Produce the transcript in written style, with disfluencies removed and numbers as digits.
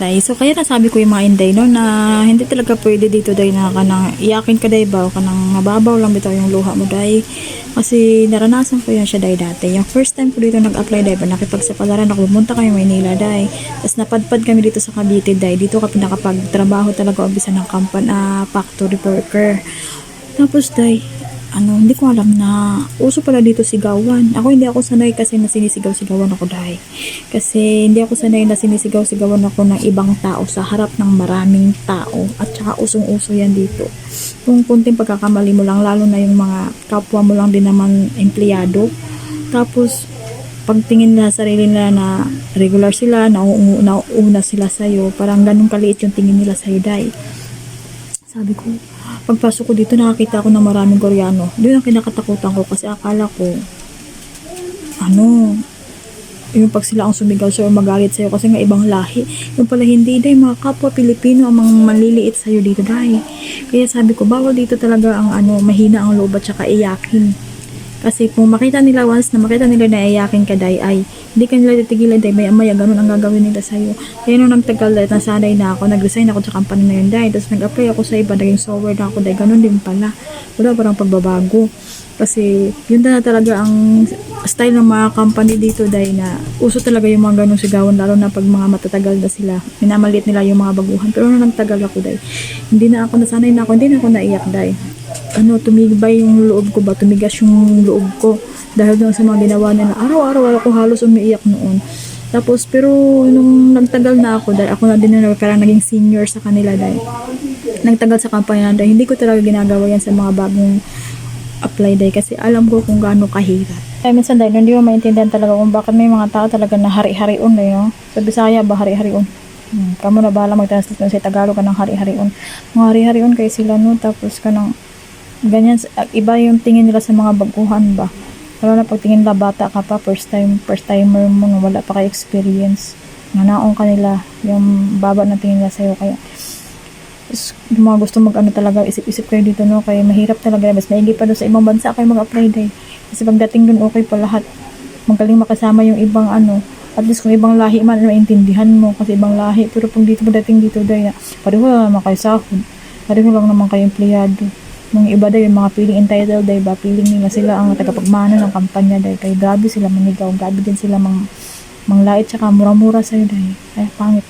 Day. So kaya nasabi ko yung mga inday no na hindi talaga pwede dito day na kanang iyakin ka day ba o kanang mababaw lang bitaw yung luha mo day. Kasi naranasan ko yan siya day dati. Yung first time ko dito nag-apply day ba nakipagsapalaran ako pumunta kami Maynila day. Tapos napadpad kami dito sa Cavite day. Dito ka pinakapagtrabaho talaga umpisa ng factory worker. Tapos day hindi ko alam na uso pala dito sigawan. Hindi ako sanay kasi na sinisigaw-sigawan ako dahil. Kasi hindi ako sanay na sinisigaw-sigawan ako ng ibang tao sa harap ng maraming tao. At saka usong-uso yan dito. Kung kunting pagkakamali mo lang, lalo na yung mga kapwa mo lang din naman empleyado. Tapos, pagtingin na sa sarili nila na regular sila, nauuna sila sa'yo, parang ganun kaliit yung tingin nila sa'yo dahil. Sabi ko, pagpasok ko dito nakakita ako ng maraming Koreano. Doon ang kinakatakutan ko kasi akala ko yung pag sila ang sumigaw sa'yo magalit sa'yo kasi nga ibang lahi. Yung pala hindi dahil mga kapwa Pilipino ang mga maliliit sa'yo dito dahil. Kaya sabi ko bawal dito talaga ang mahina ang loob at saka iyakin. Kasi kung makita nila once na makita nila na iyakin ka day ay hindi ka nila titigilan day maya ganun ang gagawin nila sa'yo. Kaya nung nagtagal day nasanay na ako, nag-resign ako sa company na yun day. Tapos nag-apply ako sa iba, naging software na ako day. Ganun din pala. Wala parang pagbabago. Kasi yun na talaga ang style ng mga company dito day na uso talaga yung mga ganung sigawan lalo na pag mga matatagal na sila. Minamalit nila yung mga baguhan. Pero nung nagtagal ako day, hindi na ako nasanay na ako, hindi na ako naiyak day. Tumigay yung loob ko ba, tumigas yung loob ko dahil doon sa mga ginawa nila. Araw-araw ako halos umiiyak noon. Tapos, pero nung nagtagal na ako, dahil ako na din na parang naging senior sa kanila dahil nagtagal sa company na dahil hindi ko talaga ginagawa yan sa mga bagong apply dahil kasi alam ko kung gaano kahirap. Kaya minsan dahil hindi mo maintindihan talaga kung bakit may mga tao talaga na hari-hariun no? Sa Bisaya ba hari-hariun? Kamu na bahala mag-translate sa Tagalog ka ng hari-hariun. Mga hari-hariun kayo sila no, tapos ka ng ganyan, iba yung tingin nila sa mga baguhan ba. Lalo na pag tingin nila bata ka pa, first timer mo, wala pa kayo experience. Nanaong ka nila, yung baba na tingin nila sa'yo. Kaya, yung mga gusto talaga, isip-isip kayo dito, no? Kaya mahirap talaga. Mas maigi pa doon sa ibang bansa kayo mag-apply day. Kasi pagdating doon, okay pa lahat. Magaling makasama yung ibang at least kung ibang lahi man, maintindihan mo kasi ibang lahi. Pero pag pagdating dito day, pareho lang naman kayo sahod. Pareho lang naman kayo empleyado. Nung iba dahil yung mga feeling entitled dahil ba feeling nila sila ang tagapagmana ng kampanya dahil kaya grabe sila manigaw, grabe din sila manglait tsaka mura-mura sa'yo dahil kaya pangit